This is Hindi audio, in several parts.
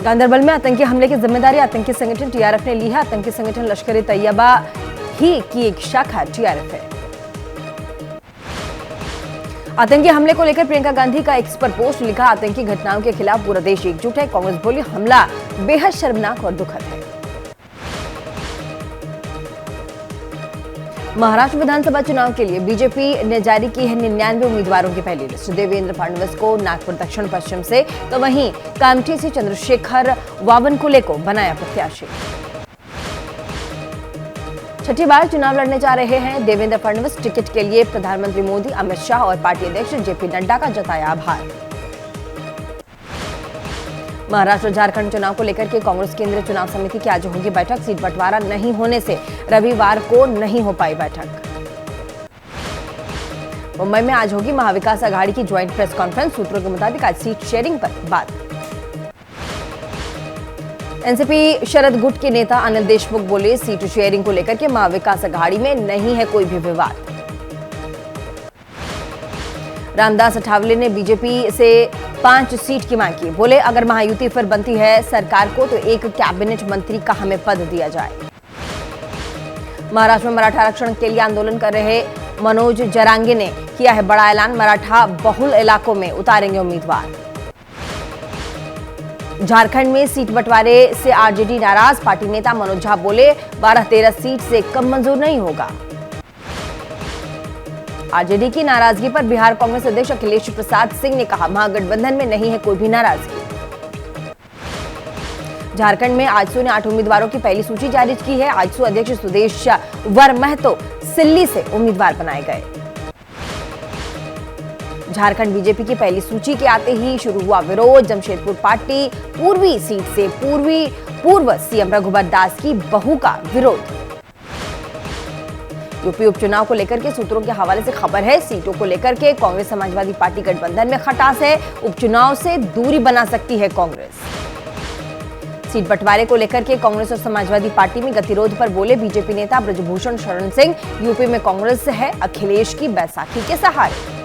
गांदरबल में आतंकी हमले की जिम्मेदारी आतंकी संगठन टीआरएफ ने ली है। आतंकी संगठन लश्कर-ए-तैयबा ही की एक शाखा टीआरएफ है। आतंकी हमले को लेकर प्रियंका गांधी का एक्स पर पोस्ट लिखा, आतंकी घटनाओं के खिलाफ पूरा देश एकजुट है। कांग्रेस बोली हमला बेहद शर्मनाक और दुखद है। महाराष्ट्र विधानसभा चुनाव के लिए बीजेपी ने जारी की है 99 उम्मीदवारों की पहली लिस्ट। देवेंद्र फडणवीस को नागपुर दक्षिण पश्चिम से तो वहीं कामठी से चंद्रशेखर बावनकुले को बनाया प्रत्याशी। छठी बार चुनाव लड़ने जा रहे हैं देवेंद्र फडणवीस। टिकट के लिए प्रधानमंत्री मोदी, अमित शाह और पार्टी अध्यक्ष जेपी नड्डा का जताया आभार। महाराष्ट्र झारखंड चुनाव को लेकर के कांग्रेस केंद्रीय चुनाव समिति की आज होगी बैठक। सीट बंटवारा नहीं होने से रविवार को नहीं हो पाई बैठक। मुंबई में आज होगी महाविकास आघाड़ी की ज्वाइंट प्रेस कॉन्फ्रेंस। सूत्रों के मुताबिक आज सीट शेयरिंग पर बात। एनसीपी शरद गुट के नेता अनिल देशमुख बोले, सीट शेयरिंग को लेकर के महाविकास आघाड़ी में नहीं है कोई भी विवाद। रामदास अठावले ने बीजेपी से 5 सीट की मांग की। बोले, अगर महायुति फिर बनती है सरकार को तो एक कैबिनेट मंत्री का हमें पद दिया जाए। महाराष्ट्र में मराठा आरक्षण के लिए आंदोलन कर रहे मनोज जरांगे ने किया है बड़ा ऐलान। मराठा बहुल इलाकों में उतारेंगे उम्मीदवार। झारखंड में सीट बंटवारे से आरजेडी नाराज। पार्टी नेता मनोज झा बोले, 12-13 सीट से कम मंजूर नहीं होगा। आरजेडी की नाराजगी पर बिहार कांग्रेस अध्यक्ष अखिलेश प्रसाद सिंह ने कहा, महागठबंधन में नहीं है कोई भी नाराजगी। झारखंड में आजसू ने 8 उम्मीदवारों की पहली सूची जारी की है। आजसू अध्यक्ष सुदेश वर महतो सिल्ली से उम्मीदवार बनाए गए। झारखंड बीजेपी की पहली सूची के आते ही शुरू हुआ विरोध। जमशेदपुर पार्टी पूर्वी सीट से पूर्व सीएम रघुवर दास की बहू का विरोध। यूपी उपचुनाव को लेकर के सूत्रों के हवाले से खबर है, सीटों को लेकर के कांग्रेस समाजवादी पार्टी गठबंधन में खटास है। उपचुनाव से दूरी बना सकती है कांग्रेस। सीट बंटवारे को लेकर के कांग्रेस और समाजवादी पार्टी में गतिरोध पर बोले बीजेपी नेता ब्रजभूषण शरण सिंह, यूपी में कांग्रेस है अखिलेश की बैसाखी के सहारे।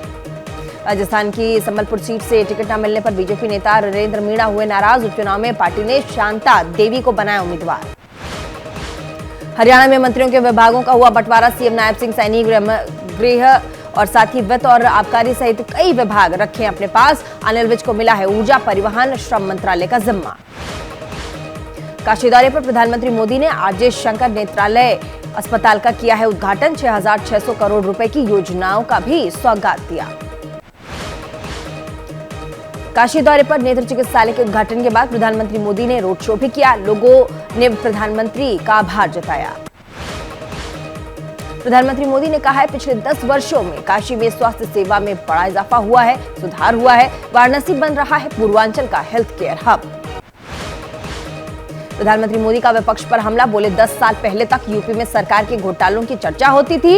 राजस्थान की संबलपुर सीट से टिकट न मिलने पर बीजेपी नेता नरेंद्र मीणा हुए नाराज। उपचुनाव में पार्टी ने शांता देवी को बनाया उम्मीदवार। हरियाणा में मंत्रियों के विभागों का हुआ बंटवारा। सीएम नायब सिंह सैनी गृह और साथ ही वित्त और आबकारी सहित कई विभाग रखे अपने पास। अनिल विज को मिला है ऊर्जा, परिवहन, श्रम मंत्रालय का जिम्मा। काशी दौरे पर प्रधानमंत्री मोदी ने आरजे शंकर नेत्रालय अस्पताल का किया है उद्घाटन। 6,600 करोड़ रुपए की योजनाओं का भी सौगात दिया। काशी दौरे पर नेत्र चिकित्सालय के उद्घाटन के बाद प्रधानमंत्री मोदी ने रोड शो भी किया। लोगों ने प्रधानमंत्री का आभार जताया। प्रधानमंत्री मोदी ने कहा है, पिछले 10 वर्षों में काशी में स्वास्थ्य सेवा में बड़ा इजाफा हुआ है, सुधार हुआ है। वाराणसी बन रहा है पूर्वांचल का हेल्थ केयर हब। प्रधानमंत्री मोदी का विपक्ष पर हमला। बोले, 10 साल पहले तक यूपी में सरकार के घोटालों की चर्चा होती थी,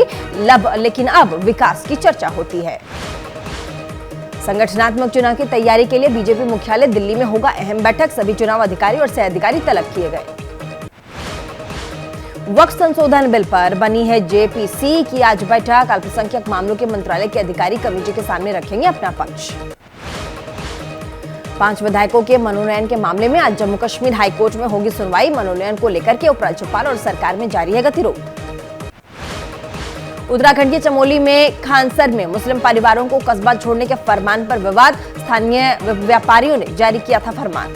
लेकिन अब विकास की चर्चा होती है। संगठनात्मक चुनाव की तैयारी के लिए बीजेपी मुख्यालय दिल्ली में होगा अहम बैठक। सभी चुनाव अधिकारी और सह अधिकारी तलब किए गए। वक्फ संशोधन बिल पर बनी है जेपीसी की आज बैठक। अल्पसंख्यक मामलों के मंत्रालय के अधिकारी कमेटी के सामने रखेंगे अपना पक्ष। 5 विधायकों के मनोनयन के मामले में आज जम्मू कश्मीर हाईकोर्ट में होगी सुनवाई। मनोनयन को लेकर के उपराज्यपाल और सरकार में जारी है गतिरोध। उत्तराखंड के चमोली में खानसर में मुस्लिम परिवारों को कस्बा छोड़ने के फरमान पर विवाद। स्थानीय व्यापारियों ने जारी किया था फरमान।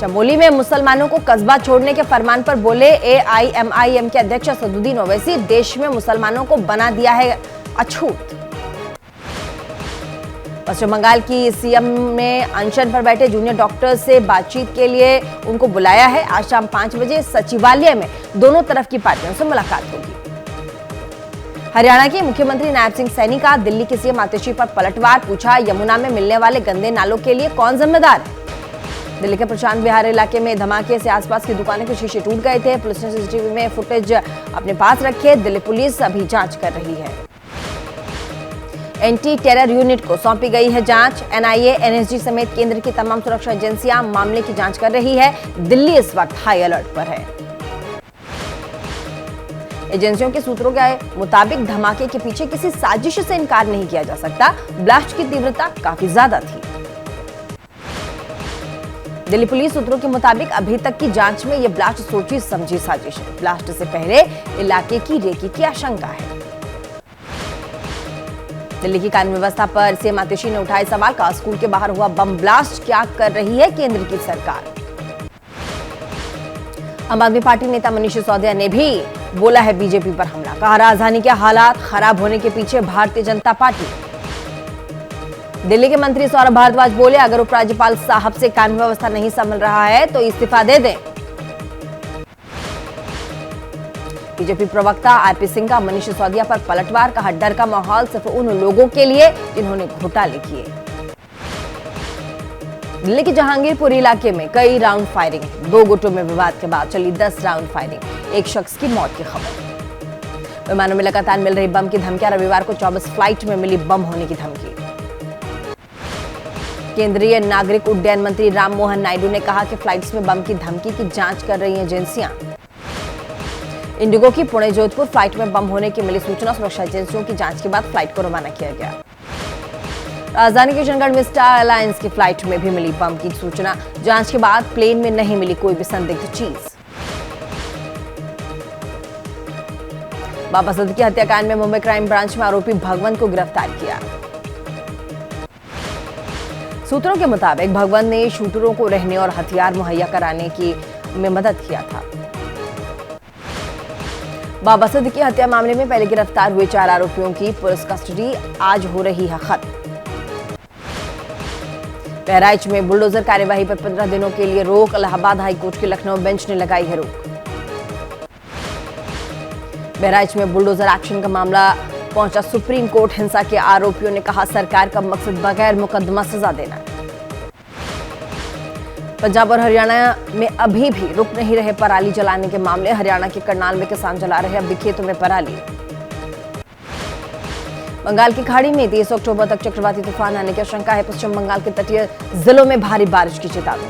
चमोली में मुसलमानों को कस्बा छोड़ने के फरमान पर बोले एआईएमआईएम के अध्यक्ष असदुद्दीन ओवैसी, देश में मुसलमानों को बना दिया है अछूत। पश्चिम बंगाल की सीएम ने अनशन पर बैठे जूनियर डॉक्टर से बातचीत के लिए उनको बुलाया है। आज शाम 5 बजे सचिवालय में दोनों तरफ की पार्टियों से मुलाकात होगी। हरियाणा के मुख्यमंत्री नायब सिंह सैनी का दिल्ली की सीएम आतिशी पर पलटवार। पूछा, यमुना में मिलने वाले गंदे नालों के लिए कौन जिम्मेदार है। दिल्ली के प्रशांत विहार इलाके में धमाके से आसपास की दुकानों के शीशे टूट गए थे। पुलिस ने सीसीटीवी में फुटेज अपने पास रखे। दिल्ली पुलिस अभी जांच कर रही है। एंटी टेरर यूनिट को सौंपी गई है जांच। एनआईए, एनएसजी समेत केंद्र की तमाम सुरक्षा एजेंसियां मामले की जांच कर रही है। दिल्ली इस वक्त हाई अलर्ट पर है। एजेंसियों के सूत्रों के मुताबिक धमाके के पीछे किसी साजिश से इनकार नहीं किया जा सकता। ब्लास्ट की तीव्रता काफी ज्यादा थी। दिल्ली पुलिस सूत्रों के मुताबिक अभी तक की जांच में यह ब्लास्ट सोची समझी साजिश है। ब्लास्ट से पहले इलाके की रेकी की आशंका है। दिल्ली की कानून व्यवस्था पर सीएम आतिशी ने उठाए सवाल का स्कूल के बाहर हुआ बम ब्लास्ट क्या कर रही है केंद्र की सरकार। आम आदमी पार्टी नेता मनीष सिसोदिया ने भी बोला है बीजेपी पर हमला, कहा राजधानी के हालात खराब होने के पीछे भारतीय जनता पार्टी। दिल्ली के मंत्री सौरभ भारद्वाज बोले अगर उपराज्यपाल साहब से कानून व्यवस्था नहीं संभल रहा है तो इस्तीफा दे दें। बीजेपी प्रवक्ता आरपी सिंह का मनीष सिसोदिया पर पलटवार, कहा डर का माहौल सिर्फ उन लोगों के लिए जिन्होंने घोटाले किए। दिल्ली के जहांगीरपुर इलाके में कई राउंड फायरिंग, 2 गुटों में विवाद के बाद चली 10 राउंड फायरिंग, 1 शख्स की मौत की खबर। विमानों में लगातार मिल रही बम की धमकियां, रविवार को 24 फ्लाइट में मिली बम होने की धमकी। केंद्रीय नागरिक उड्डयन मंत्री राममोहन नायडू ने कहा कि फ्लाइट्स में बम की धमकी की जांच कर रही एजेंसियां। इंडिगो की पुणे जोधपुर फ्लाइट में बम होने की मिली सूचना, सुरक्षा एजेंसियों की जांच के बाद फ्लाइट को रवाना किया गया। राजधानी किशनगढ़ में स्टार एलायंस की फ्लाइट में भी मिली बम की सूचना, जांच के बाद प्लेन में नहीं मिली कोई भी संदिग्ध चीज। बाबा सिद्दीकी हत्याकांड में मुंबई क्राइम ब्रांच में आरोपी भगवंत को गिरफ्तार किया। सूत्रों के मुताबिक भगवंत ने शूटरों को रहने और हथियार मुहैया कराने में मदद किया था। बाबा सिद्दीकी हत्या मामले में पहले गिरफ्तार हुए 4 आरोपियों की पुलिस कस्टडी आज हो रही है खत्म। बहराइच में बुलडोजर कार्यवाही पर 15 दिनों के लिए रोक, इलाहाबाद हाईकोर्ट की लखनऊ बेंच ने लगाई है रोक। बहराइच में बुलडोजर एक्शन का मामला पहुंचा सुप्रीम कोर्ट, हिंसा के आरोपियों ने कहा सरकार का मकसद बगैर मुकदमा सजा देना है। पंजाब और हरियाणा में अभी भी रुक नहीं रहे पराली जलाने के मामले, हरियाणा के करनाल में किसान जला रहे अब भी खेतों में पराली। बंगाल की खाड़ी में 30 अक्टूबर तक चक्रवाती तूफान आने की आशंका है, पश्चिम बंगाल के तटीय जिलों में भारी बारिश की चेतावनी।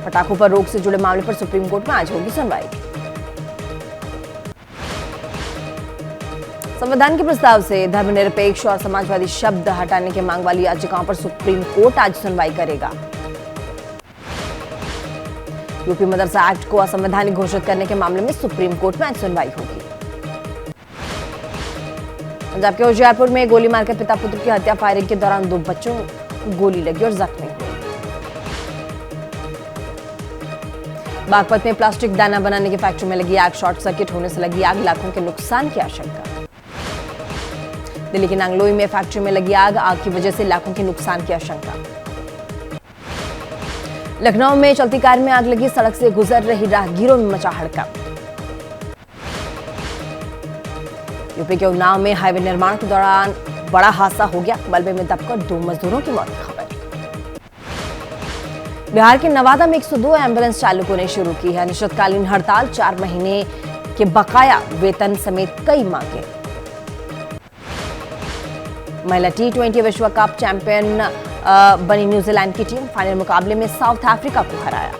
पटाखों पर रोक से जुड़े मामले पर सुप्रीम कोर्ट में आज होगी सुनवाई। संविधान के प्रस्ताव से धर्मनिरपेक्ष और समाजवादी शब्द हटाने की मांग वाली याचिकाओं पर सुप्रीम कोर्ट आज सुनवाई करेगा। यूपी मदरसा एक्ट को असंवैधानिक घोषित करने के मामले में सुप्रीम कोर्ट में आज सुनवाई होगी। पंजाब के होशियारपुर में गोली मारकर पिता पुत्र की हत्या, फायरिंग के दौरान 2 बच्चों को गोली लगी और जख्मी हुए। बागपत में प्लास्टिक दाना बनाने की फैक्ट्री में लगी आग, शॉर्ट सर्किट होने से लगी आग, लाखों के नुकसान की आशंका। दिल्ली के नांगलोई में फैक्ट्री में लगी आग की वजह से लाखों के नुकसान की आशंका। लखनऊ में चलती कार में आग लगी, सड़क से गुजर रही राहगीरों में मचा हड़कंप। यूपी के उन्नाव में हाईवे निर्माण के दौरान बड़ा हादसा हो गया, मलबे में दबकर 2 मजदूरों की मौत की खबर। बिहार के नवादा में 102 एम्बुलेंस चालकों ने शुरू की है अनिश्चितकालीन हड़ताल, 4 महीने के बकाया वेतन समेत कई मांगे। महिला T20 विश्व कप चैंपियन बनी न्यूजीलैंड की टीम फाइनल मुकाबले में साउथ अफ्रीका को हराया।